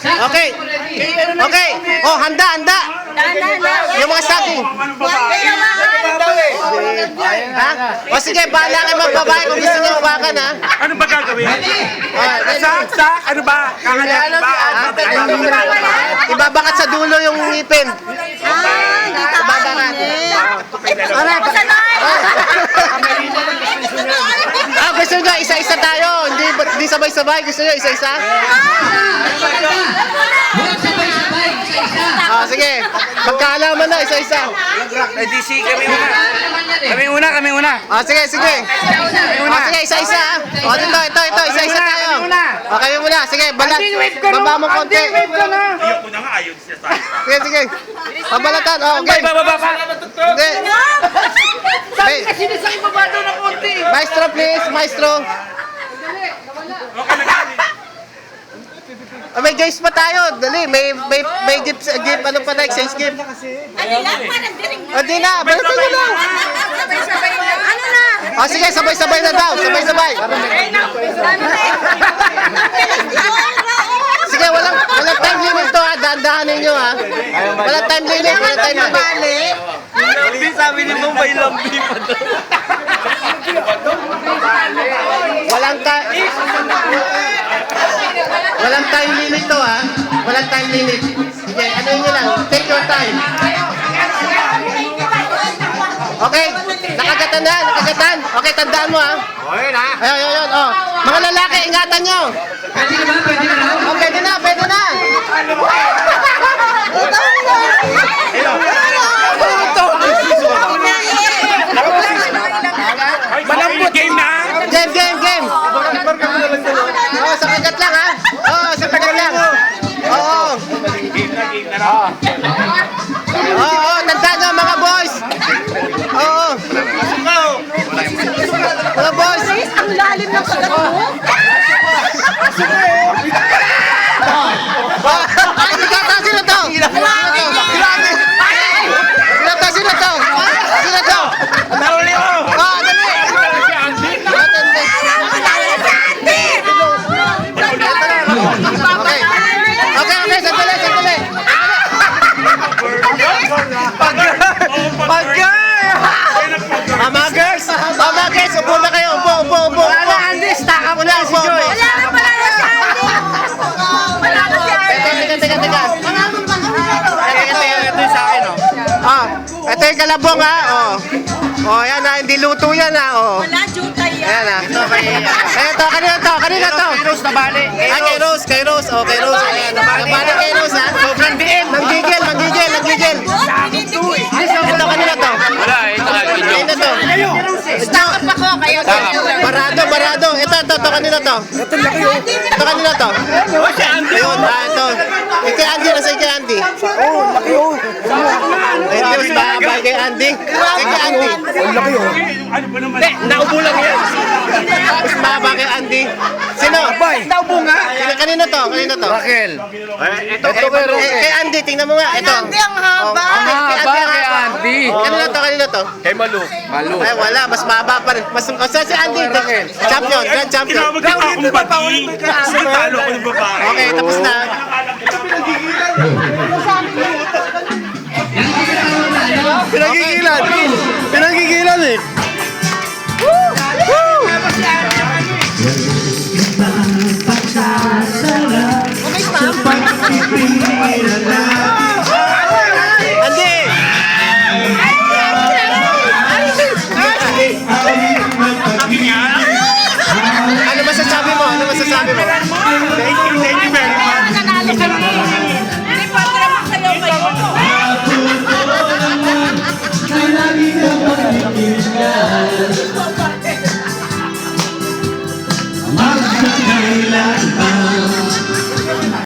Okay. Okay. Oh, handa. Yung mga saging. Ha? O sige, bahala kayo magbabae kung gusto nyo ubakan, ha? Ano ba gagawin? Ano ba? Kakalat ba? Ibabakat sa dulo yung ngipin. Ibabakat. Gusto nyo isa-isa tayo. Hindi sabay-sabay. Gusto nyo isa-isa? Sige. Magkaalaman na, isa-isa. Kami una. Sige. Sige, isa-isa. Ito, isa-isa tayo. Kami muna. Sige, baba mo konti. Ayoko na nga, ayaw siya tayo. Sige. Pabalatan. Okay. Bababa pa. Hindi. Kasi nasa ibaba daw ng konti. Maestro, please. Maestro. May games pa tayo. Dali. May gift. Ano pa na? Exchange gift. Hindi na. Balatan mo lang. Sige. Sabay-sabay na daw. Sabay-sabay. Sige, walang time limit to, ha. Dahan-dahanin nyo, ha. Walang time limit. Hindi sabi ni Mumbai Lambi pa daw. Walang time limit to, ha. Walang time limit. Sige, ano nyo lang. Take your time. Okay, nakagatan. Okay, tandaan mo, ha. Ayun. Mga lalaki, ingatan nyo. Pwede na. Malambot. Game na. Game. Sa kagat lang, ha. Sa kagat lang. Tandaan nyo, mga boys. Mga boys. Ang lalim ng sagat mo. Sino to? Nahuli ko. Okay, sandali. Mga girls, upo na kayo. Upo. Andy, stack up na si Joy. Teka. Ito yung sa akin, Ito yung kalabong, ha. Yan, ha. Hindi luto yan, ha. Wala, jutay yan. Ayan, ha. Kanina to. Kay Rose na bali. Kay Rose. Nabali kay Rose, ha. Sobrang diin. Nanggigil. Ito, kanina to. Wala, ito lang. Kanina to. Stack up ako, kayo. Barado. Ito, kanina to. Ito, kanina to. Ayun, ito. Kay Andy, nasa kay Andy. Ayun, mas babay kay Andy. Kay Andy. Ano ba naman? Naubo lang yan. Mas babay kay Andy. Sino? Naubo nga. Kanino to? Raquel. Ito Kay Andy, tingnan mo nga. Ito. Hindi, ang haba. kay Andy. Kanino to? Kay Malu. Ay, wala. Mas mababa pa rin. Saan si Andy? Champion. Grand champion. Tinawag kita akong bati. Kasi talo ko ng babae. Okay, tapos na. Pinagigilan eh. Andy! Ano masasabi mo? Thank you very much. Nanalo kami. Hindi pa trap sa'yo kayo.